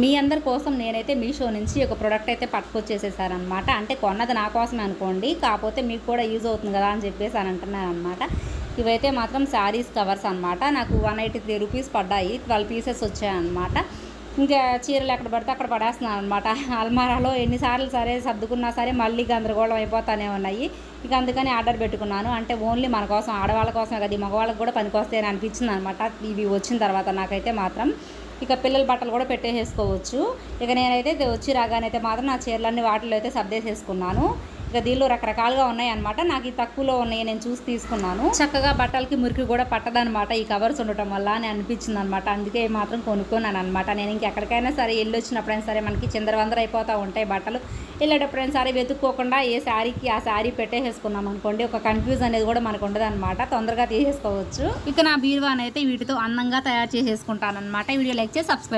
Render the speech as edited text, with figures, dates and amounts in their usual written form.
మీ అందరి కోసం నేనైతే మీషో నుంచి ఒక ప్రోడక్ట్ అయితే పట్టుకొచ్చేసేసారనమాట. అంటే కొన్నది నా కోసమే అనుకోండి, కాకపోతే మీకు కూడా యూజ్ అవుతుంది కదా అని చెప్పేసి అని అంటున్నాను అనమాట. ఇవైతే మాత్రం శారీస్ కవర్స్ అనమాట. నాకు 183 రూపీస్ పడ్డాయి. 12 పీసెస్ వచ్చాయన్నమాట. ఇంకా చీరలు ఎక్కడ పడితే అక్కడ పడేస్తున్నాను అనమాట. అల్మారాలో ఎన్నిసార్లు సరే సర్దుకున్నా సరే మళ్ళీ గందరగోళం అయిపోతానే ఉన్నాయి. ఇక అందుకని ఆర్డర్ పెట్టుకున్నాను. అంటే ఓన్లీ మన కోసం, ఆడవాళ్ళ కోసమే కదా, మగవాళ్ళకి కూడా పనికొస్తాయని అనిపించింది అనమాట ఇవి వచ్చిన తర్వాత నాకైతే మాత్రం. ఇక పిల్లల బట్టలు కూడా పెట్టేసుకోవచ్చు. ఇక నేనైతే వచ్చి రాగానైతే మాత్రం నా చీరలన్నీ వాటిలో అయితే సర్దేసేసుకున్నాను. ఇక దీనిలో రకరకాలుగా ఉన్నాయి అనమాట. నాకు ఈ తక్కువలో ఉన్నాయి నేను చూసి తీసుకున్నాను. చక్కగా బట్టలకి మురికి కూడా పట్టదనమాట ఈ కవర్స్ ఉండటం వల్ల అని అనిపించింది అనమాట. అందుకే మాత్రం కొనుక్కున్నాను అనమాట. నేను ఇంకెక్కడికైనా సరే వెళ్ళి వచ్చినప్పుడైనా సరే మనకి చిందరవందర అయిపోతూ ఉంటాయి బట్టలు. వెళ్ళేటప్పుడైనా సరే వెతుక్కోకుండా ఏ శారీకి ఆ శారీ పెట్టేసుకున్నాం అనుకోండి, ఒక కన్ఫ్యూజ్ అనేది కూడా మనకు ఉండదు అనమాట. తొందరగా తీసేసుకోవచ్చు. ఇక నా బీరువాని అయితే వీటితో అందంగా తయారు చేసేసుకుంటాను అనమాట. వీడియో లైక్ చేసి సబ్స్క్రైబ్